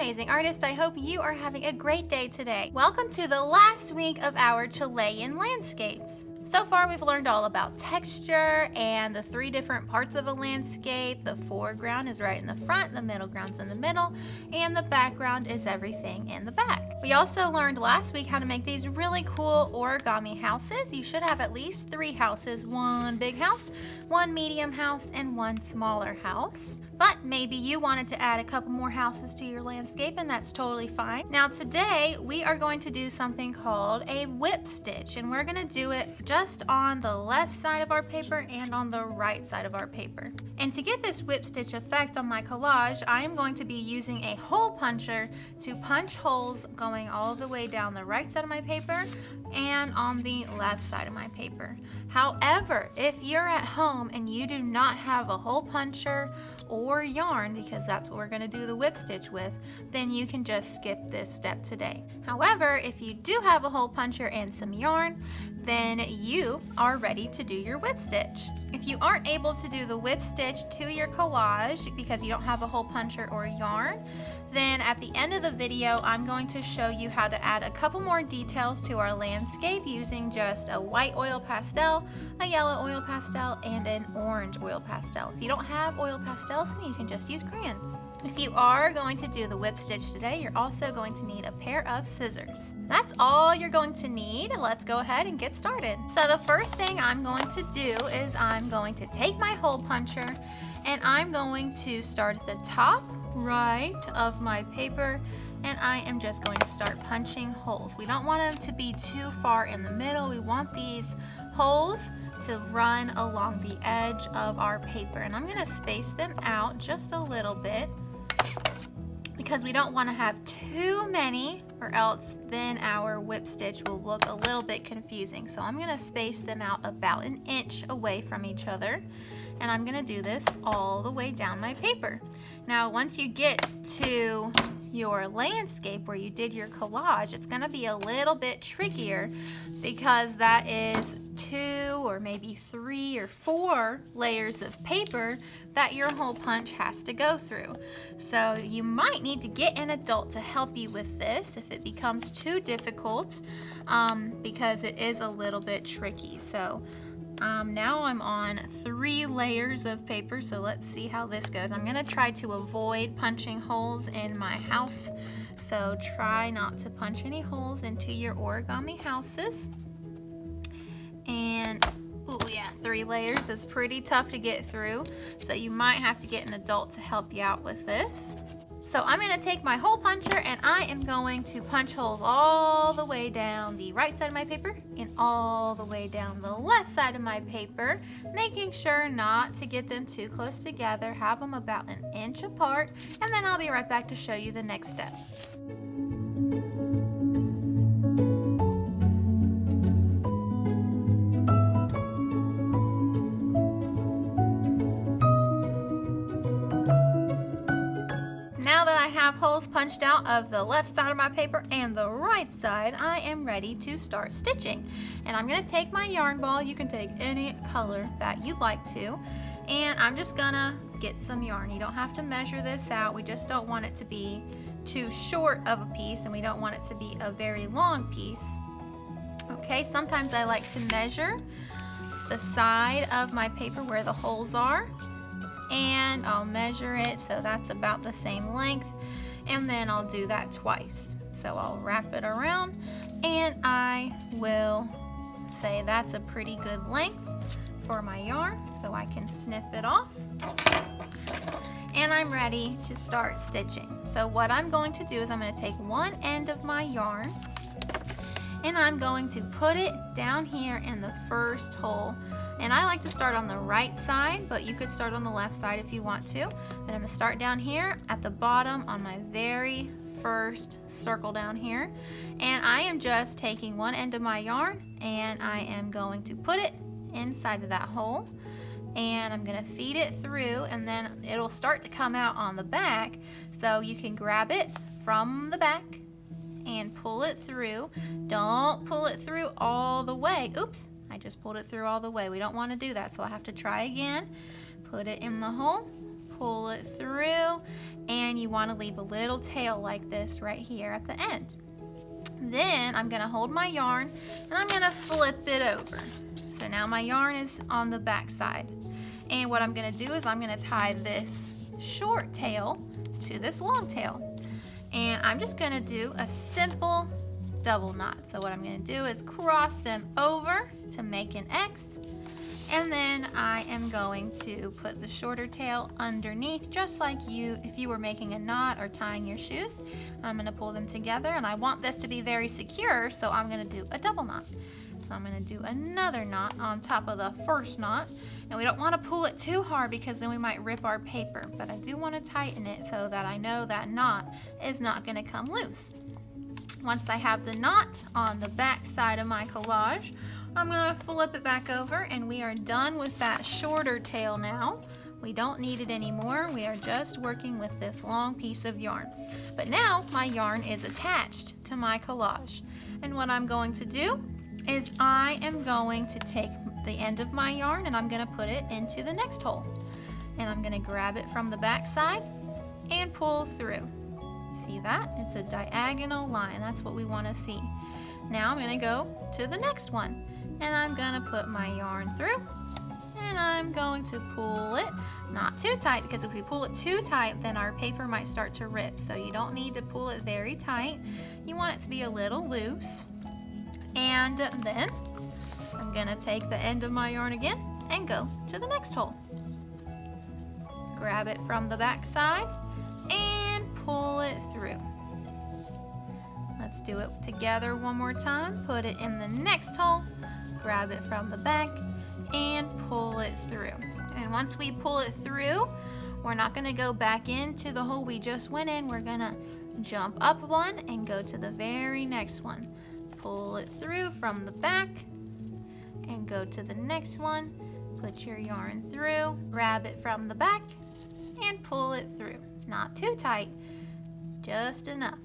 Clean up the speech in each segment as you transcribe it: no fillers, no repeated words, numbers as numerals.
amazing artist. I hope you are having a great day today. Welcome to the last week of our Chilean landscapes. So far we've learned all about texture and the three different parts of a landscape. The foreground is right in the front, the middle ground's in the middle, and the background is everything in the back. We also learned last week how to make these really cool origami houses. You should have at least 3 houses, one big house, one medium house, and one smaller house. But maybe you wanted to add a couple more houses to your landscape, and that's totally fine. Now today we are going to do something called a whip stitch, and we're going to do it just on the left side of our paper and on the right side of our paper. And to get this whip stitch effect on my collage, I am going to be using a hole puncher to punch holes going all the way down the right side of my paper and on the left side of my paper. However, if you're at home and you do not have a hole puncher or yarn, because that's what we're going to do the whip stitch with, then you can just skip this step today. However, if you do have a hole puncher and some yarn, then you are ready to do your whip stitch. If you aren't able to do the whip stitch to your collage because you don't have a hole puncher or yarn, then at the end of the video I'm going to show you how to add a couple more details to our landscape using just a white oil pastel, a yellow oil pastel, and an orange oil pastel. If you don't have oil pastels, then you can just use crayons. If you are going to do the whip stitch today, you're also going to need a pair of scissors. That's all you're going to need. Let's go ahead and get started. So the first thing I'm going to do is I'm going to take my hole puncher and I'm going to start at the top right of my paper, and I am just going to start punching holes. We don't want them to be too far in the middle. We want these holes to run along the edge of our paper, and I'm going to space them out just a little bit because we don't want to have too many, or else then our whip stitch will look a little bit confusing. So I'm going to space them out about 1 inch away from each other, and I'm going to do this all the way down my paper. Now once you get to your landscape where you did your collage, it's going to be a little bit trickier because that is 2 or maybe 3 or 4 layers of paper that your hole punch has to go through. So you might need to get an adult to help you with this if it becomes too difficult, because it is a little bit tricky. So now I'm on 3 layers of paper, so let's see how this goes. I'm going to try to avoid punching holes in my house, so try not to punch any holes into your origami houses. And oh yeah, 3 layers is pretty tough to get through, so you might have to get an adult to help you out with this. So I'm going to take my hole puncher and I am going to punch holes all the way down the right side of my paper and all the way down the left side of my paper, making sure not to get them too close together. Have them about 1 inch apart, and then I'll be right back to show you the next step. Holes punched out of the left side of my paper and the right side, I am ready to start stitching. And I'm going to take my yarn ball. You can take any color that you'd like to, and I'm just gonna get some yarn. You don't have to measure this out. We just don't want it to be too short of a piece, and we don't want it to be a very long piece. Okay, sometimes I like to measure the side of my paper where the holes are, and I'll measure it so that's about the same length, and then I'll do that twice. So I'll wrap it around and I will say that's a pretty good length for my yarn, so I can snip it off. And I'm ready to start stitching. So what I'm going to do is I'm going to take one end of my yarn and I'm going to put it down here in the first hole. And I like to start on the right side, but you could start on the left side if you want to. But I'm going to start down here at the bottom on my very first circle down here. And I am just taking one end of my yarn and I am going to put it inside of that hole. And I'm going to feed it through, and then it'll start to come out on the back. So you can grab it from the back and pull it through. Don't pull it through all the way. Oops. I just pulled it through all the way. We don't want to do that, so I have to try again. Put it in the hole, pull it through, and you want to leave a little tail like this right here at the end. Then I'm going to hold my yarn and I'm going to flip it over. So now my yarn is on the back side. And what I'm going to do is I'm going to tie this short tail to this long tail. And I'm just going to do a simple double knot. So what I'm going to do is cross them over to make an X. And then I am going to put the shorter tail underneath, just like if you were making a knot or tying your shoes. I'm going to pull them together, and I want this to be very secure, so I'm going to do a double knot. So I'm going to do another knot on top of the first knot, and we don't want to pull it too hard because then we might rip our paper, but I do want to tighten it so that I know that knot is not going to come loose. Once I have the knot on the back side of my collage, I'm going to flip it back over, and we are done with that shorter tail now. We don't need it anymore. We are just working with this long piece of yarn. But now my yarn is attached to my collage. And what I'm going to do is I am going to take the end of my yarn and I'm going to put it into the next hole. And I'm going to grab it from the back side and pull through. See that? It's a diagonal line. That's what we want to see. Now I'm going to go to the next one. And I'm going to put my yarn through, and I'm going to pull it, not too tight, because if we pull it too tight, then our paper might start to rip. So you don't need to pull it very tight. You want it to be a little loose. And then I'm going to take the end of my yarn again and go to the next hole. Grab it from the back side and pull it through. Let's do it together one more time. Put it in the next hole. Grab it from the back and pull it through. And once we pull it through, we're not going to go back into the hole we just went in. We're going to jump up one and go to the very next one. Pull it through from the back and go to the next one. Put your yarn through, grab it from the back and pull it through. Not too tight, just enough.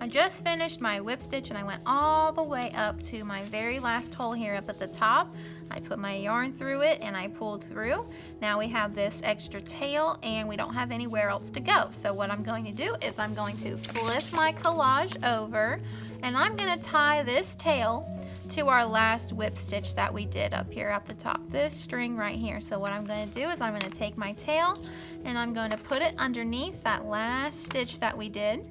Just finished my whip stitch and I went all the way up to my very last hole here up at the top. I put my yarn through it and I pulled through. Now we have this extra tail and we don't have anywhere else to go. So what I'm going to do is I'm going to flip my collage over and I'm going to tie this tail to our last whip stitch that we did up here at the top, this string right here. So what I'm going to do is I'm going to take my tail and I'm going to put it underneath that last stitch that we did.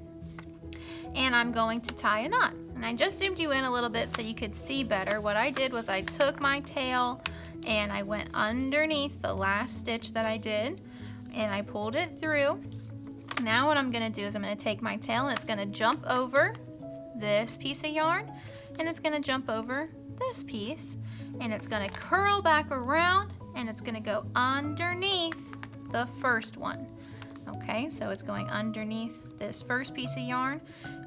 And I'm going to tie a knot. And I just zoomed you in a little bit so you could see better. What I did was I took my tail and I went underneath the last stitch that I did and I pulled it through. Now what I'm going to do is I'm going to take my tail and it's going to jump over this piece of yarn and it's going to jump over this piece and it's going to curl back around and it's going to go underneath the first one. Okay, so it's going underneath this first piece of yarn.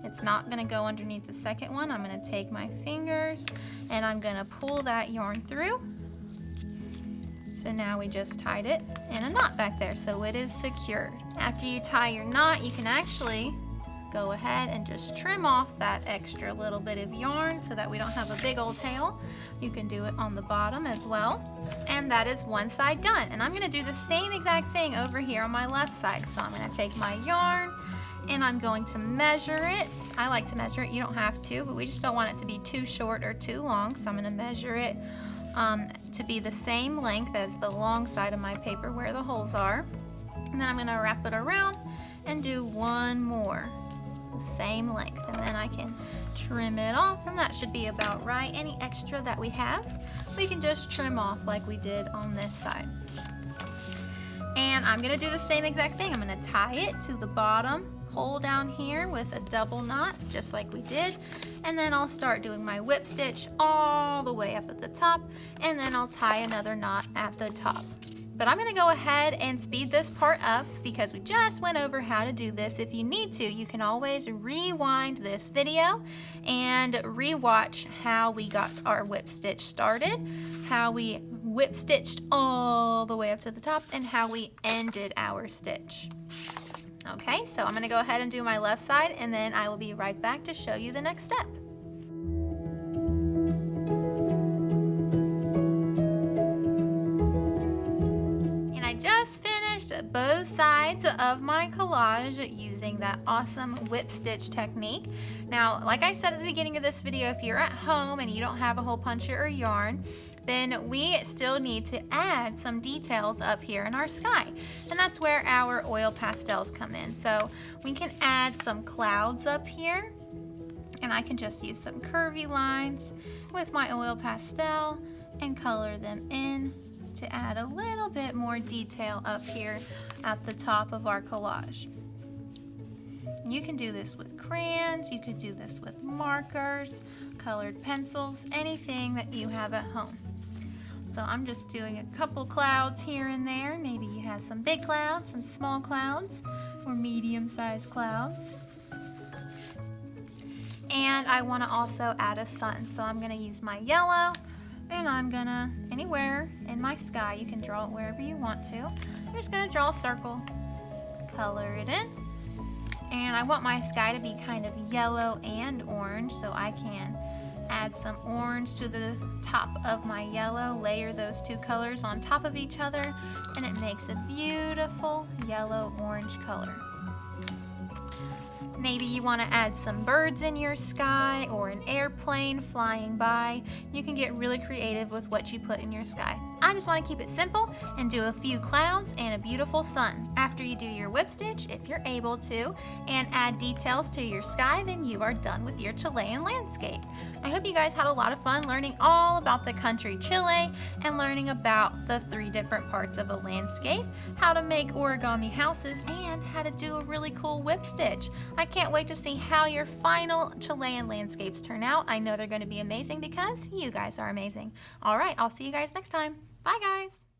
It's not going to go underneath the second one. I'm going to take my fingers and I'm going to pull that yarn through. So now we just tied it in a knot back there, so it is secured. After you tie your knot, you can actually go ahead and just trim off that extra little bit of yarn so that we don't have a big old tail. You can do it on the bottom as well. And that is one side done. And I'm going to do the same exact thing over here on my left side. So I'm going to take my yarn and I'm going to measure it. I like to measure it. You don't have to, but we just don't want it to be too short or too long. So I'm going to measure it to be the same length as the long side of my paper where the holes are. And then I'm going to wrap it around and do one more. The same length, and then I can trim it off, and that should be about right. Any extra that we have, we can just trim off like we did on this side. And I'm going to do the same exact thing. I'm going to tie it to the bottom hole down here with a double knot, just like we did, and then I'll start doing my whip stitch all the way up at the top, and then I'll tie another knot at the top. But I'm going to go ahead and speed this part up because we just went over how to do this. If you need to, you can always rewind this video and rewatch how we got our whip stitch started, how we whip stitched all the way up to the top, and how we ended our stitch. Okay, so I'm going to go ahead and do my left side, and then I will be right back to show you the next step. And I just finished both sides of my collage using that awesome whip stitch technique. Now, like I said at the beginning of this video, if you're at home and you don't have a hole puncher or yarn, then we still need to add some details up here in our sky. And that's where our oil pastels come in. So we can add some clouds up here, and I can just use some curvy lines with my oil pastel and color them in to add a little bit more detail up here at the top of our collage. You can do this with crayons, you could do this with markers, colored pencils, anything that you have at home. So I'm just doing a couple clouds here and there. Maybe you have some big clouds, some small clouds, or medium-sized clouds. And I want to also add a sun. So I'm going to use my yellow, and I'm going to, anywhere in my sky, you can draw it wherever you want to. I'm just going to draw a circle, color it in. And I want my sky to be kind of yellow and orange, so I can add some orange to the top of my yellow, layer those two colors on top of each other, and it makes a beautiful yellow-orange color. Maybe you want to add some birds in your sky or an airplane flying by. You can get really creative with what you put in your sky. I just want to keep it simple and do a few clouds and a beautiful sun. After you do your whip stitch, if you're able to, and add details to your sky, then you are done with your Chilean landscape. I hope you guys had a lot of fun learning all about the country Chile and learning about the 3 different parts of a landscape, how to make origami houses, and how to do a really cool whip stitch. I can't wait to see how your final Chilean landscapes turn out. I know they're going to be amazing because you guys are amazing. All right, I'll see you guys next time. Bye, guys.